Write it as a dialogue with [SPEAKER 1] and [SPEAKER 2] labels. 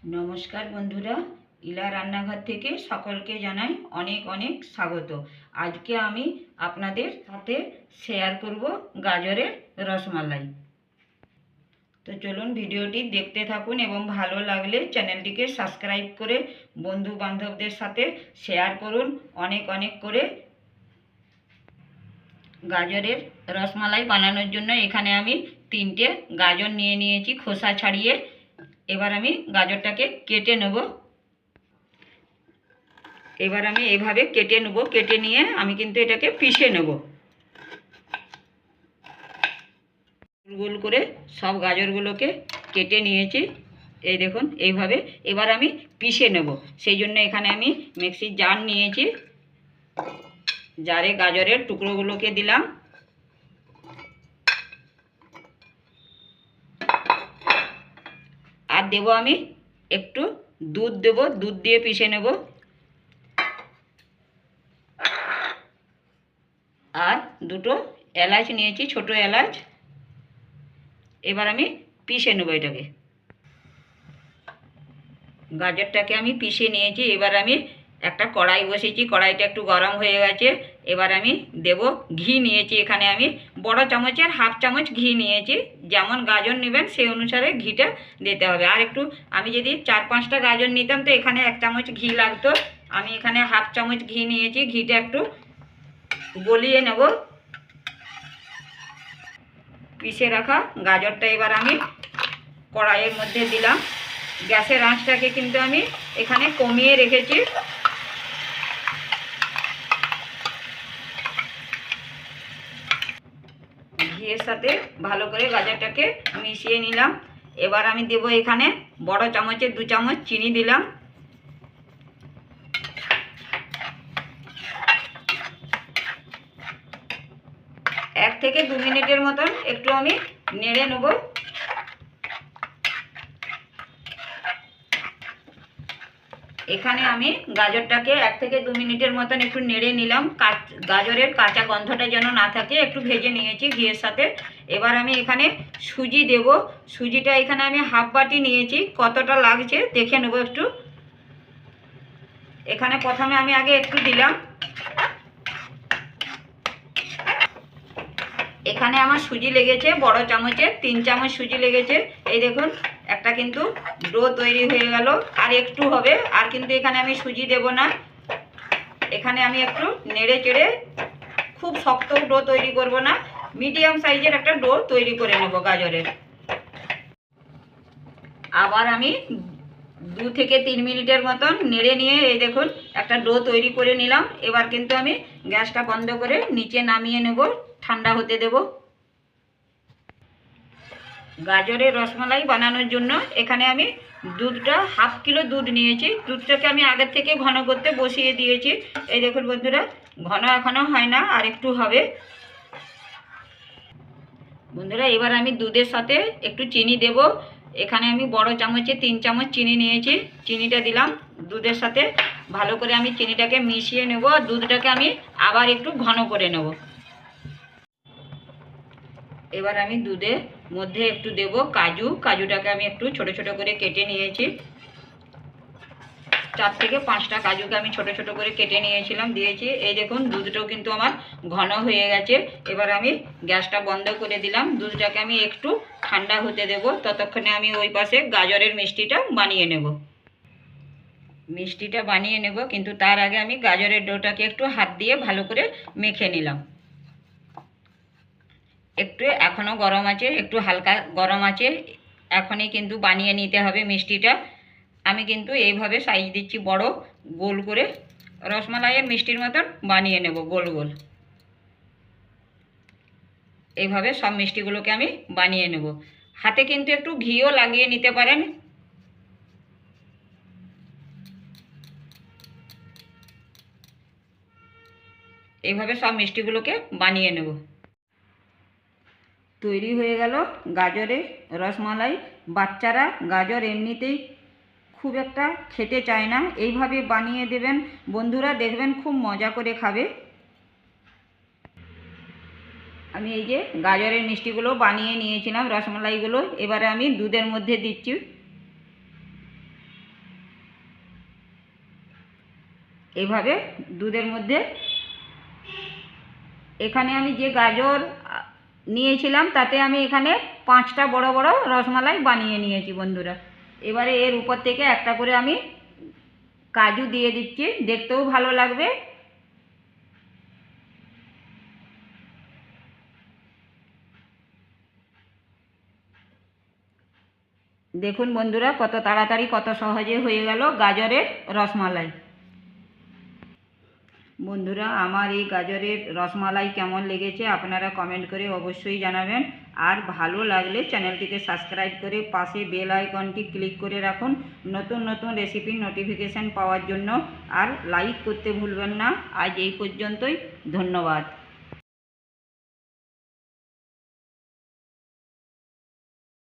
[SPEAKER 1] নমস্কার বন্ধুরা, ইলা রান্নাঘর থেকে সকলকে জানাই অনেক অনেক স্বাগত। আজকে আমি আপনাদের সাথে শেয়ার করব গাজরের রসমালাই। তো চলুন ভিডিওটি দেখতে থাকুন এবং ভালো লাগলে চ্যানেলটিকে সাবস্ক্রাইব করে বন্ধু বান্ধবদের সাথে শেয়ার করুন অনেক অনেক করে। গাজরের রসমালাই বানানোর জন্য এখানে আমি 3টে গাজর নিয়ে নিয়েছি খোসা ছাড়িয়ে। এবার আমি গাজরটাকে কেটে নেব। এবার আমি এভাবে কেটে নেব, কেটে নিয়ে আমি কিন্তু এটাকে পিষে নেব। গোল করে সব গাজরগুলোকে কেটে নিয়েছি, এই দেখুন এইভাবে। এবার আমি পিষে নেব, সেই জন্য এখানে আমি মিক্সির জার নিয়েছি। জারে গাজরের টুকরোগুলোকে দিলাম, আর দেব আমি একটু দুধ দেব, দুধ দিয়ে পিষে নেব। আর 2টো এলাচ নিয়েছি, ছোট এলাচ। এবার আমি পিষে নেব এটাকে। গাজরটাকে আমি পিষে নিয়েছি। এবার আমি একটা কড়াই বসিয়েছি, কড়াইটা একটু গরম হয়ে গেছে। এবার আমি দেব ঘি নিয়েছি, এখানে আমি বড় চামচের হাফ চামচ ঘি নিয়েছি। যেমন গাজর নেবেন সেই অনুসারে ঘিটা দিতে হবে। আর একটু আমি যদি 4-5টা গাজর নিতাম তো এখানে 1 চামচ ঘি লাগতো। আমি এখানে হাফ চামচ ঘি নিয়েছি। ঘিটা একটু গলিয়ে নেব। পিষে রাখা গাজরটা এবার আমি কড়াইয়ের মধ্যে দিলাম। গ্যাসের আঁচটাকে কিন্তু আমি এখানে কমিয়ে রেখেছি। ঘিয়ের সাথে ভালো করে গাজরটাকে মিশিয়ে নিলাম। এবার আমি দেব এখানে বড় চামচের 2 চামচ চিনি দিলাম। এক থেকে 2 মিনিটের মতন একটু আমি নেড়ে নেব। এখানে আমি গাজরটাকে 1 থেকে 2 মিনিটের মতন একটু নেড়ে নিলাম। গাজরের কাঁচা গন্ধটা যেন না থাকে একটু ভেজে নিয়েছি ঘিয়ের সাথে। এবার আমি এখানে সুজি দেব। সুজিটা এখানে আমি হাফ বাটি নিয়েছি, কতটা লাগছে দেখে নেব একটু। এখানে প্রথমে আমি আগে একটু দিলাম। এখানে আমার সুজি লেগেছে বড় চামচে 3 চামচ সুজি লেগেছে। এই দেখুন একটা কিন্তু ডো তৈরি হয়ে গেল। আর একটু হবে, আর কিন্তু এখানে আমি সুজি দেব না। এখানে আমি একটু নেড়ে চেড়ে, খুব শক্ত ডো তৈরি করব না, মিডিয়াম সাইজের একটা ডো তৈরি করে নেব গাজরের। আবার আমি 2 থেকে 3 মিনিটের মতন নেড়ে নিয়ে এই দেখুন একটা ডো তৈরি করে নিলাম। এবার কিন্তু আমি গ্যাসটা বন্ধ করে নিচে নামিয়ে নেব, ঠান্ডা হতে দেব। গাজরের রসমালাই বানানোর জন্য এখানে আমি দুধটা হাফ কিলো দুধ নিয়েছি। দুধটাকে আমি আগের থেকে ঘন করতে বসিয়ে দিয়েছি। এই দেখুন বন্ধুরা, ঘন এখনও হয় না, আর একটু হবে। বন্ধুরা এবার আমি দুধের সাথে একটু চিনি দেব। এখানে আমি বড় চামচে 3 চামচ চিনি নিয়েছি, চিনিটা দিলাম দুধের সাথে। ভালো করে আমি চিনিটাকে মিশিয়ে নেব। আর দুধটাকে আমি আবার একটু ঘন করে নেব। এবার আমি দুধের মধ্যে একটু দেব কাজু। কাজুটাকে আমি একটু ছোট ছোট করে কেটে নিয়েছি। 4 থেকে 5টা কাজুকে আমি ছোট ছোট করে কেটে নিয়েছিলাম, দিয়েছি। এই দেখুন দুধটাও কিন্তু আমার ঘন হয়ে গেছে। এবার আমি গ্যাসটা বন্ধ করে দিলাম। দুধটাকে আমি একটু ঠান্ডা হতে দেব। ততক্ষণে আমি ওই পাশে গাজরের মিষ্টিটা বানিয়ে নেব। মিষ্টিটা বানিয়ে নেব, কিন্তু তার আগে আমি গাজরের ডোটাকে একটু হাত দিয়ে ভালো করে মেখে নিলাম। একটু এখনও গরম আছে, একটু হালকা গরম আছে। এখনই কিন্তু বানিয়ে নিতে হবে মিষ্টিটা। আমি কিন্তু এইভাবে সাইজ দিচ্ছি বড়, গোল করে রসমালাইয়ের মিষ্টির মতন বানিয়ে নেব গোল গোল। এইভাবে সব মিষ্টিগুলোকে আমি বানিয়ে নেব। হাতে কিন্তু একটু ঘিও লাগিয়ে নিতে পারেন। এইভাবে সব মিষ্টিগুলোকে বানিয়ে নেব। তৈরি হয়ে গেল গাজরের রসমালাই। বাচ্চারা গাজর এমনিতেই খুব একটা খেতে চায় না, এইভাবে বানিয়ে দেবেন বন্ধুরা, দেখবেন খুব মজা করে খাবে। আমি এই যে গাজরের মিষ্টিগুলো বানিয়ে নিয়েছিলাম, রসমালাইগুলো। এবারে আমি দুধের মধ্যে দিচ্ছি। এইভাবে দুধের মধ্যে এখানে আমি যে গাজর নিয়েছিলাম তাতে আমি এখানে 5টা বড় বড় রসমালাই বানিয়ে নিয়েছি বন্ধুরা। এবারে এর উপর থেকে একটা করে আমি কাজু দিয়ে দিচ্ছি, দেখতেও ভালো লাগবে। দেখুন বন্ধুরা কত তাড়াতাড়ি কত সহজে হয়ে গেল গাজরের রসমালাই। বন্ধুরা আমার এই গাজরের রসমালাই কেমন লেগেছে আপনারা কমেন্ট করে অবশ্যই জানাবেন। আর ভালো লাগলে চ্যানেলটিকে সাবস্ক্রাইব করে পাশে বেল আইকনটি ক্লিক করে রাখুন নতুন নতুন রেসিপির নোটিফিকেশান পাওয়ার জন্য। আর লাইক করতে ভুলবেন না। আজ এই পর্যন্তই, ধন্যবাদ।